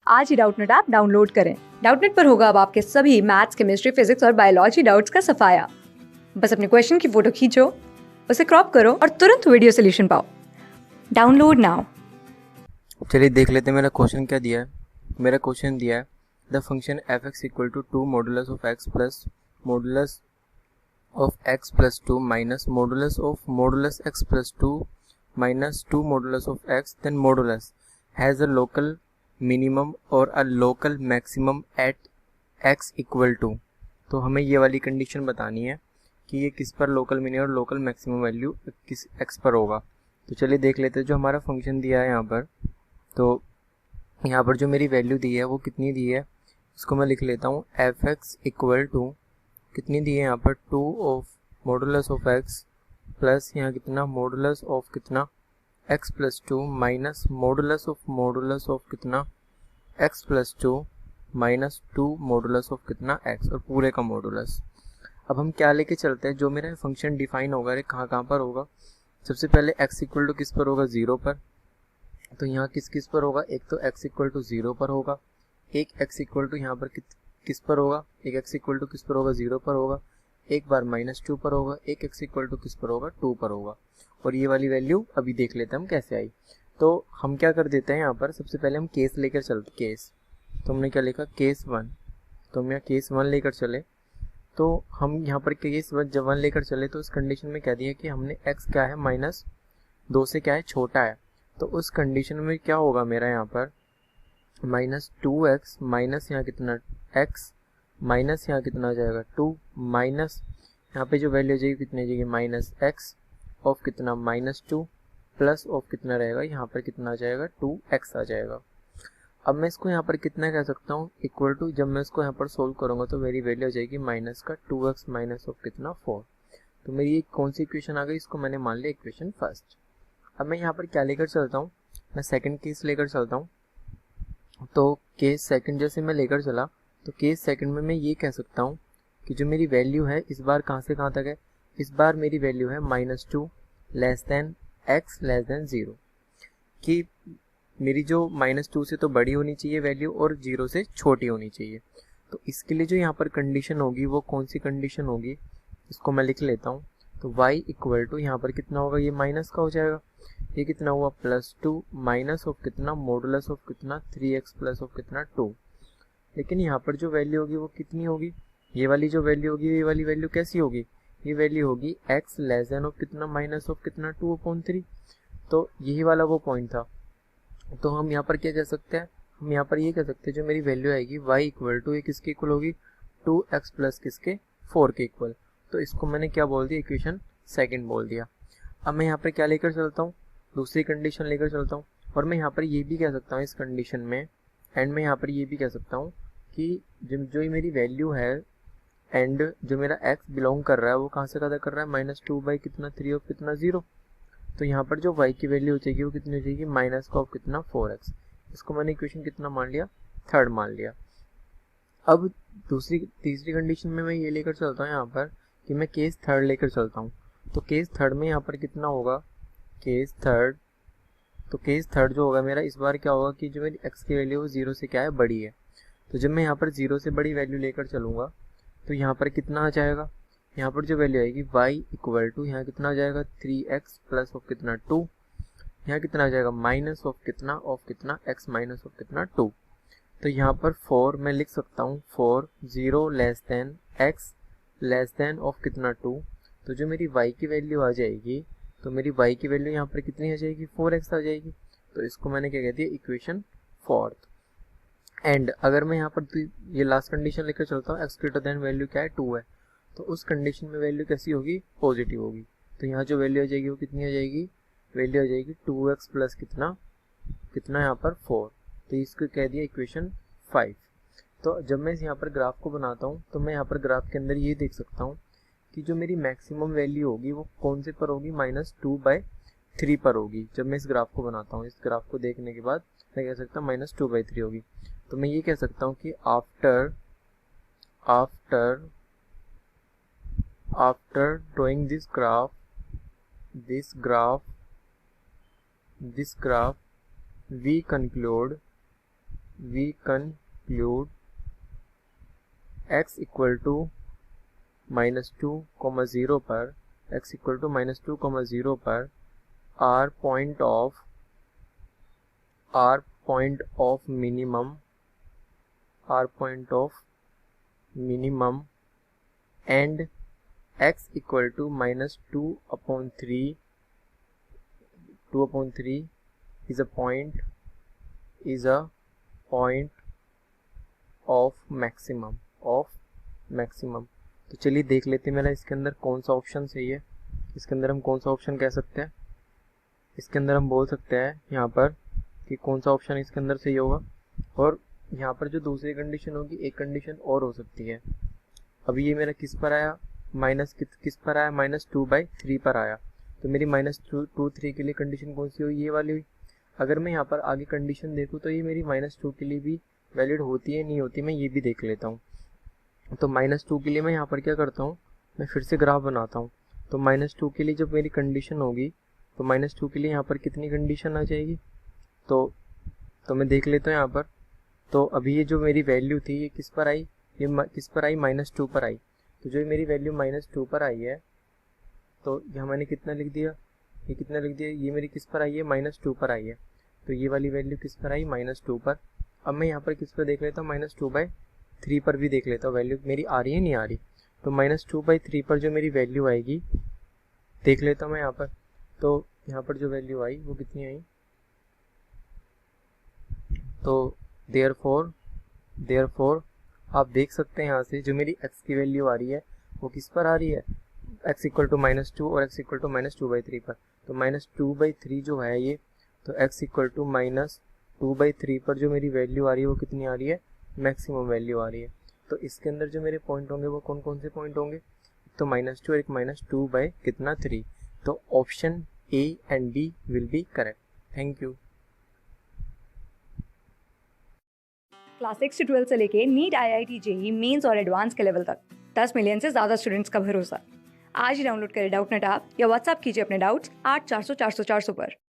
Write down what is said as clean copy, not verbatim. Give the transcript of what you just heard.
आज ही Doubtnut app download करें। Doubtnut पर होगा अब आपके सभी मैथ्स, केमिस्ट्री, फिजिक्स और बायोलॉजी डाउट्स का सफाया। बस अपने क्वेश्चन की फोटो खींचो, उसे क्रॉप करो और तुरंत वीडियो सोल्यूशन पाओ। Download now. चलिए देख लेते हैं मेरा क्वेश्चन क्या दिया है। मेरा क्वेश्चन दिया है the function F X equal to 2 modulus of X plus modulus of X plus 2 minus modulus X plus 2 minus 2 modulus of X then modulus has a local minimum और a local maximum at X equal to. तो हमें ये वाली condition बतानी है कि ये किस पर लोकल मिनिमम और लोकल मैक्सिमम वैल्यू किस एक्स पर होगा। तो चलिए देख लेते हैं जो हमारा फंक्शन दिया है यहाँ पर। तो यहाँ पर जो मेरी वैल्यू दी है वो कितनी दी है, इसको मैं लिख लेता हूँ एफ एक्स इक्वल टू कितनी दी है यहाँ पर 2 of modulus of X plus यहाँ कितना मॉडुलस ऑफ कितना X plus 2 minus modulus of कितना X plus 2 minus 2 modulus of कितना एक्स और पूरे का मॉडुलस। अब हम क्या लेके चलते हैं, जो मेरा फंक्शन डिफाइन होगा अरे कहाँ पर होगा। सबसे पहले एक्स इक्वल टू किस पर होगा, 0 पर। तो यहाँ किस पर होगा, एक तो x इक्वल टू 0 पर होगा, एक x इक्वल टू यहाँ पर किस पर होगा, एक x इक्वल टू किस पर होगा 0 पर होगा, एक बार -2 पर होगा, एक x इक्वल टू किस पर होगा 2 पर होगा। और ये वाली वैल्यू अभी देख लेते हैं हम कैसे आई। तो हम क्या कर देते हैं यहाँ पर, सबसे पहले हम केस लेकर चलते केस। तो हमने क्या लिखा केस 1। तो हम यहाँ केस 1 लेकर चले। तो हम यहाँ पर केस 1 लेकर चले तो उस कंडीशन में कह दिया कि हमने x क्या है -2 से क्या है छोटा है। तो उस कंडीशन में क्या होगा मेरा यहाँ पर -2x माइनस यहाँ कितना x माइनस यहाँ कितना आ जाएगा 2 माइनस यहाँ पे जो वैल्यू हो जाएगी कितनी आ जाएगी -x ऑफ कितना -2 प्लस ऑफ कितना रहेगा यहाँ पर कितना आ जाएगा 2x आ जाएगा। अब मैं इसको यहाँ पर कितना कह सकता हूँ इक्वल टू, जब मैं इसको यहाँ पर सोल्व करूँगा तो मेरी वैल्यू हो जाएगी माइनस का 2x माइनस ऑफ कितना 4। तो मेरी कौन सी इक्वेशन आ गई, इसको मैंने मान लिया इक्वेशन फर्स्ट। अब मैं यहाँ पर क्या लेकर चलता हूँ, मैं सेकंड केस लेकर चलता हूँ। तो केस सेकंड जैसे मैं लेकर चला तो केस सेकंड में मैं ये कह सकता हूँ कि जो मेरी वैल्यू है इस बार कहाँ से कहाँ तक है, इस बार मेरी वैल्यू है -2 less than x less than 0, कि मेरी जो -2 से तो बड़ी होनी चाहिए वैल्यू और 0 से छोटी होनी चाहिए। तो इसके लिए जो यहाँ पर कंडीशन होगी वो कौन सी कंडीशन होगी, इसको मैं लिख लेता हूँ। तो y इक्वल टू यहाँ पर कितना होगा, ये माइनस का हो जाएगा, ये कितना हुआ +2 माइनस ऑफ कितना मॉडुलस ऑफ कितना 3x प्लस ऑफ कितना 2। लेकिन यहाँ पर जो वैल्यू होगी वो कितनी होगी, ये वाली जो वैल्यू होगी ये वाली वैल्यू कैसी होगी, ये वैल्यू होगी x लेस देन ऑफ कितना माइनस ऑफ कितना 2/3। तो यही वाला वो पॉइंट था। तो हम यहाँ पर क्या कह सकते हैं, हम यहाँ पर ये कह सकते हैं जो मेरी वैल्यू आएगी y इक्वल टू ये किसके इक्वल होगी 2x प्लस किसके 4 के इक्वल। तो इसको मैंने क्या बोल दिया, इक्वेशन सेकंड बोल दिया। अब मैं यहाँ पर क्या लेकर चलता हूँ, दूसरी कंडीशन लेकर चलता हूँ। और मैं यहाँ पर ये भी कह सकता हूँ इस कंडीशन में एंड में यहाँ पर ये भी कह सकता हूँ कि जो मेरी वैल्यू है एंड जो मेरा x बिलोंग कर रहा है वो कहाँ से कहाँ कर रहा है -2 बाई कितना 3 ऑफ कितना 0। तो यहाँ पर जो y की वैल्यू हो जाएगी वो कितनी हो जाएगी माइनस का ऑफ कितना 4x। इसको मैंने इक्वेशन कितना मान लिया, थर्ड मान लिया। अब तीसरी कंडीशन में मैं ये लेकर चलता हूँ यहाँ पर कि मैं केस थर्ड लेकर चलता हूँ। तो केस थर्ड में यहाँ पर कितना होगा, केस थर्ड जो होगा मेरा इस बार क्या होगा कि जो मेरी x की वैल्यू वो 0 से क्या है बड़ी है। तो जब मैं यहाँ पर 0 से बड़ी वैल्यू लेकर चलूँगा तो यहाँ पर कितना आ जाएगा, यहाँ पर जो वैल्यू आएगी y इक्वल टू यहाँ कितना आ जाएगा 3x प्लस ऑफ कितना 2, यहाँ कितना आ जाएगा माइनस ऑफ कितना x माइनस ऑफ कितना 2। तो यहाँ पर 4 मैं लिख सकता हूँ 4 0 less than x less than of कितना 2। तो जो मेरी y की वैल्यू आ जाएगी, तो मेरी y की वैल्यू यहाँ पर कितनी आ जाएगी 4x आ जाएगी। तो इसको मैंने क्या कह दिया इक्वेशन फोर्थ। एंड अगर मैं यहाँ पर ये लास्ट कंडीशन लेकर चलता हूँ x ग्रेटर देन वैल्यू क्या है 2 है, तो उस कंडीशन में वैल्यू कैसी होगी पॉजिटिव होगी। तो यहाँ जो वैल्यू आ जाएगी वो कितनी आ जाएगी, वैल्यू आ जाएगी 2x प्लस कितना यहाँ पर 4। तो इसको कह दिया इक्वेशन 5। तो जब मैं यहाँ पर ग्राफ को बनाता हूँ तो मैं यहाँ पर ग्राफ के अंदर ये देख सकता हूँ कि जो मेरी मैक्सिमम वैल्यू होगी वो कौन से पर होगी -2/3 पर होगी। जब मैं इस ग्राफ को बनाता हूँ, इस ग्राफ को देखने के बाद मैं कह सकता हूँ -2/3 होगी। तो मैं ये कह सकता हूँ कि after drawing this graph we conclude we conclude x equal to -2, 0 पर x इक्वल टू -2, 0 पर r point of minimum and x equal to -2/3 is a point of maximum तो चलिए देख लेते हैं मेरा इसके अंदर कौन सा ऑप्शन सही है। इसके अंदर हम कौन सा ऑप्शन कह सकते हैं, इसके अंदर हम बोल सकते हैं यहाँ पर कि कौन सा ऑप्शन इसके अंदर सही होगा। और यहाँ पर जो दूसरी कंडीशन होगी, एक कंडीशन और हो सकती है। अभी ये मेरा किस पर आया, किस पर आया, -2/3 पर आया। तो मेरी -2/3 के लिए कंडीशन कौन सी हुई, ये वाली हुई। अगर मैं यहाँ पर आगे कंडीशन देखूँ तो ये मेरी -2 के लिए भी वैलिड होती है नहीं होती, मैं ये भी देख लेता हूँ। तो -2 के लिए मैं यहाँ पर क्या करता हूँ, मैं फिर से ग्राफ बनाता हूँ। तो -2 के लिए जब मेरी कंडीशन होगी तो -2 के लिए यहाँ पर कितनी कंडीशन आ जाएगी, तो मैं देख लेता हूँ यहाँ पर। तो अभी ये जो मेरी वैल्यू थी ये किस पर आई, ये किस पर आई, -2 पर आई। तो जो मेरी वैल्यू -2 पर आई है, तो यहाँ मैंने कितना लिख दिया, ये कितना लिख दिया, ये मेरी किस पर आई है, -2 पर आई है। तो ये वाली वैल्यू किस पर आई, -2 पर। अब मैं यहाँ पर किस पर देख लेता हूँ, -2/3 पर भी देख लेता हूँ वैल्यू मेरी आ रही है नहीं आ रही। तो -2/3 पर जो मेरी वैल्यू आएगी देख लेता हूँ मैं यहाँ पर। तो यहाँ पर जो वैल्यू आई वो कितनी आई, तो देयरफॉर आप देख सकते हैं यहाँ से जो मेरी x की वैल्यू आ रही है वो किस पर आ रही है, x इक्वल टू -2 और x इक्वल टू -2/3 पर। तो -2/3 जो है ये, तो x इक्वल टू -2/3 पर जो मेरी वैल्यू आ रही है वो कितनी आ रही है, मैक्सिमम वैल्यू आ रही है। तो इसके अंदर जो मेरे पॉइंट होंगे वो कौन कौन से पॉइंट होंगे, तो -2 और एक -2/3। तो option A and B will be correct. Thank you. Class 6 से 12 से लेके नीट, IIT, JEE मेंस और एडवांस के लेवल तक 10 मिलियन से ज़्यादा स्टूडेंट्स का भरोसा। आज ही डाउनलोड करें डाउटनेट ऐप या व्हाट्सएप कीजिए अपने डाउट्स 8400 400 400 पर।